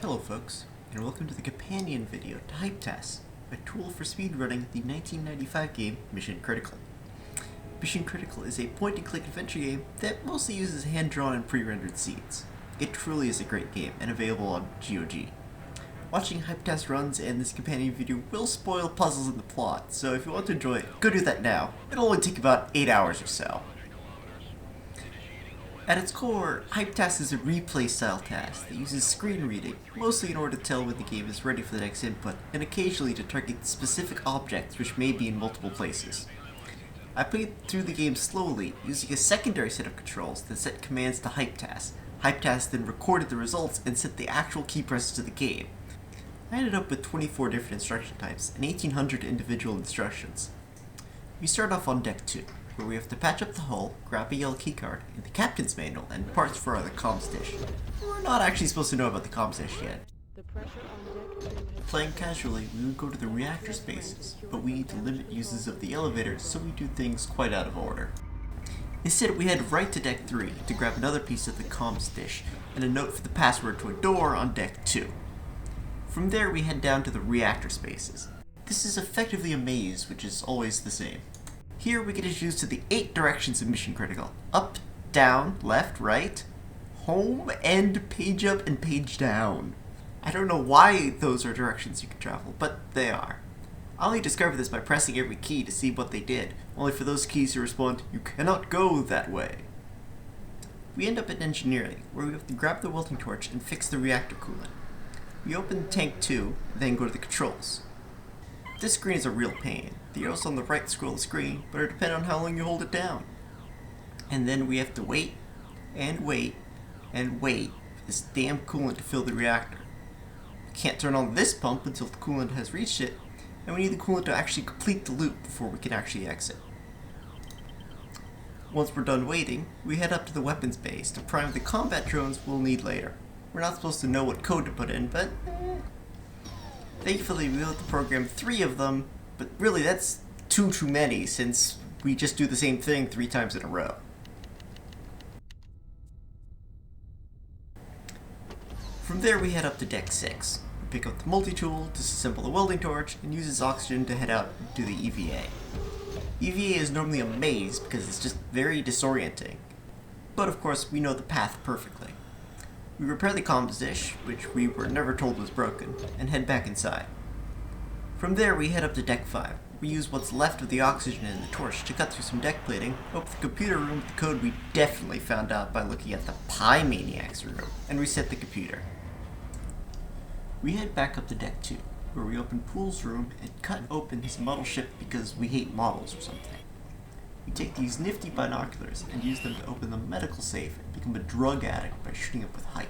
Hello folks, and welcome to the companion video to Hypetas, a tool for speedrunning the 1995 game Mission Critical. Mission Critical is a point-and-click adventure game that mostly uses hand-drawn and pre-rendered scenes. It truly is a great game, and available on GOG. Watching Hypetas runs and this companion video will spoil puzzles in the plot, so if you want to enjoy it, go do that now. It'll only take about 8 hours or so. At its core, Hypetas is a replay-style task that uses screen reading, mostly in order to tell when the game is ready for the next input, and occasionally to target specific objects which may be in multiple places. I played through the game slowly, using a secondary set of controls that set commands to Hypetas. Hypetas then recorded the results and set the actual key presses to the game. I ended up with 24 different instruction types and 1800 individual instructions. We start off on deck 2. Where we have to patch up the hull, grab a yellow keycard, and the captain's manual, and parts for the comms dish. We're not actually supposed to know about the comms dish yet. Playing casually, we would go to the reactor spaces, but we need to limit uses of the elevator, so we do things quite out of order. Instead, we head right to deck 3 to grab another piece of the comms dish, and a note for the password to a door on deck 2. From there, we head down to the reactor spaces. This is effectively a maze, which is always the same. Here we get introduced to the 8 directions of Mission Critical. Up, down, left, right, home, end, page up, and page down. I don't know why those are directions you can travel, but they are. I only discovered this by pressing every key to see what they did, only for those keys to respond, "You cannot go that way." We end up in engineering, where we have to grab the welding torch and fix the reactor coolant. We open tank 2, then go to the controls. This screen is a real pain. The arrows on the right scroll the screen, but it depends on how long you hold it down. And then we have to wait, and wait, and wait for this damn coolant to fill the reactor. We can't turn on this pump until the coolant has reached it, and we need the coolant to actually complete the loop before we can actually exit. Once we're done waiting, we head up to the weapons base to prime the combat drones we'll need later. We're not supposed to know what code to put in, but thankfully we were able to program 3 of them, but really that's too many since we just do the same thing 3 times in a row. From there we head up to deck 6. We pick up the multi-tool, disassemble the welding torch, and use its oxygen to head out to the EVA. EVA is normally a maze because it's just very disorienting, but of course we know the path perfectly. We repair the comms dish, which we were never told was broken, and head back inside. From there we head up to deck 5. We use what's left of the oxygen in the torch to cut through some deck plating, open the computer room with the code we definitely found out by looking at the Pie Maniac's room, and reset the computer. We head back up to deck 2, where we open Pool's room and cut open his model ship because we hate models or something. We take these nifty binoculars and use them to open the medical safe and become a drug addict by shooting up with hype.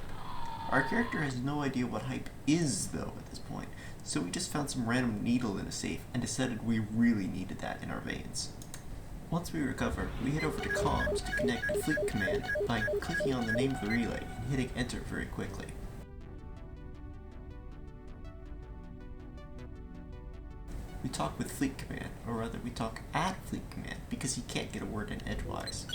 Our character has no idea what hype is, though, at this point, so we just found some random needle in a safe and decided we really needed that in our veins. Once we recover, we head over to comms to connect to Fleet Command by clicking on the name of the relay and hitting enter very quickly. We talk with Fleet Command, or rather we talk at Fleet Command because he can't get a word in edgewise.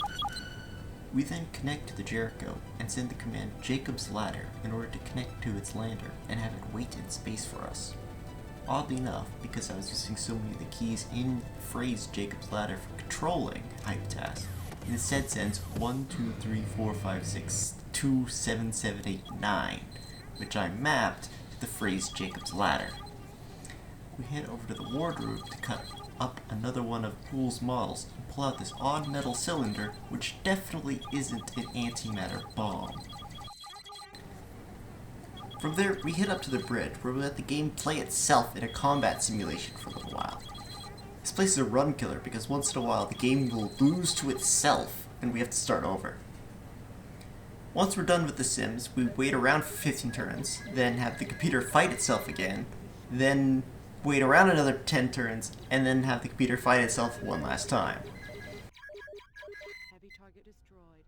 We then connect to the Jericho and send the command Jacob's Ladder in order to connect to its lander and have it wait in space for us. Oddly enough, because I was using so many of the keys in the phrase Jacob's Ladder for controlling Hypetas, it instead sends 1, 2, 3, 4, 5, 6, 2, 7, 7, 8, 9, which I mapped to the phrase Jacob's Ladder. We head over to the wardrobe to cut up another one of Pool's models and pull out this odd metal cylinder, which definitely isn't an antimatter bomb. From there, we head up to the bridge, where we let the game play itself in a combat simulation for a little while. This place is a run killer because once in a while the game will lose to itself and we have to start over. Once we're done with the sims, we wait around for 15 turns, then have the computer fight itself again, then wait around another 10 turns, and then have the computer fight itself one last time. Heavy target destroyed.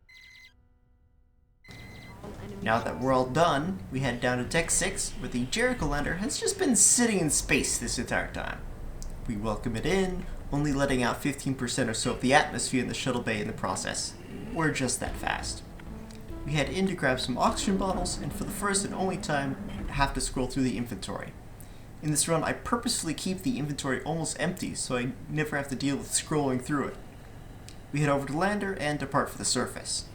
Now that we're all done, we head down to deck 6, where the Jericho lander has just been sitting in space this entire time. We welcome it in, only letting out 15% or so of the atmosphere in the shuttle bay in the process. We're just that fast. We head in to grab some oxygen bottles, and for the first and only time, have to scroll through the inventory. In this run, I purposefully keep the inventory almost empty so I never have to deal with scrolling through it. We head over to Lander and depart for the surface.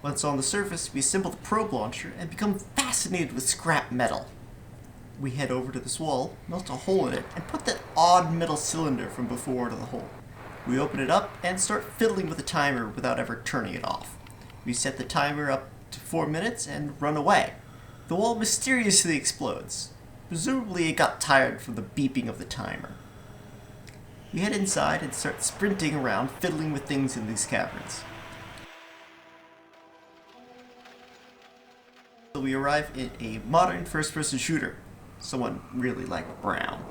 Once on the surface, we assemble the probe launcher and become fascinated with scrap metal. We head over to this wall, melt a hole in it, and put that odd metal cylinder from before into the hole. We open it up and start fiddling with the timer without ever turning it off. We set the timer up to 4 minutes and run away. The wall mysteriously explodes. Presumably it got tired from the beeping of the timer. We head inside and start sprinting around, fiddling with things in these caverns. So we arrive in a modern first-person shooter, someone really like Brown.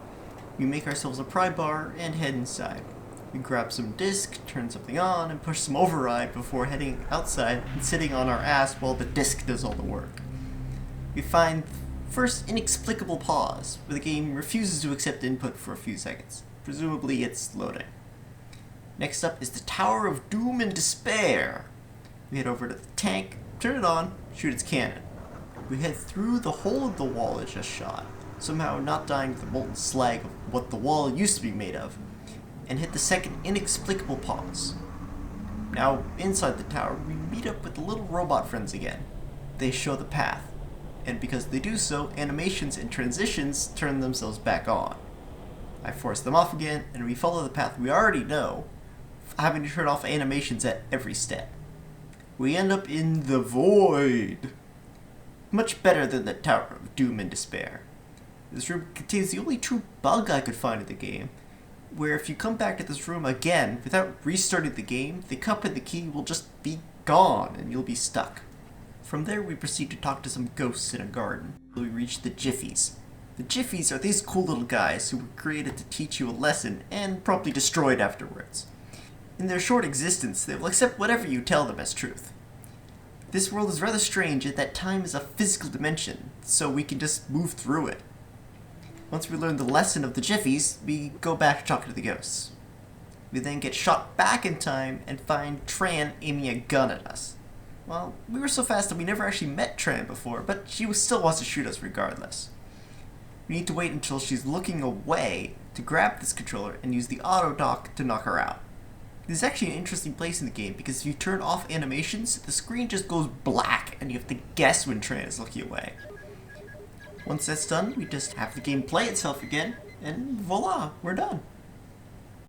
We make ourselves a pry bar and head inside. We grab some disc, turn something on, and push some override before heading outside and sitting on our ass while the disc does all the work. We find first inexplicable pause, where the game refuses to accept input for a few seconds. Presumably it's loading. Next up is the Tower of Doom and Despair. We head over to the tank, turn it on, shoot its cannon. We head through the hole of the wall it just shot, somehow not dying to the molten slag of what the wall used to be made of, and hit the second inexplicable pause. Now, inside the tower, we meet up with the little robot friends again. They show the path, and because they do so, animations and transitions turn themselves back on. I force them off again, and we follow the path we already know, having to turn off animations at every step. We end up in the void. Much better than the Tower of Doom and Despair. This room contains the only true bug I could find in the game, where if you come back to this room again without restarting the game, the cup and the key will just be gone and you'll be stuck. From there we proceed to talk to some ghosts in a garden. We reach the Jiffies. The Jiffies are these cool little guys who were created to teach you a lesson and promptly destroyed afterwards. In their short existence, they will accept whatever you tell them as truth. This world is rather strange in that time is a physical dimension, so we can just move through it. Once we learn the lesson of the Jiffies, we go back to talk to the ghosts. We then get shot back in time and find Tran aiming a gun at us. Well, we were so fast that we never actually met Tran before, but she still wants to shoot us regardless. We need to wait until she's looking away to grab this controller and use the auto dock to knock her out. This is actually an interesting place in the game because if you turn off animations, the screen just goes black and you have to guess when Tran is looking away. Once that's done, we just have the game play itself again, and voila, we're done.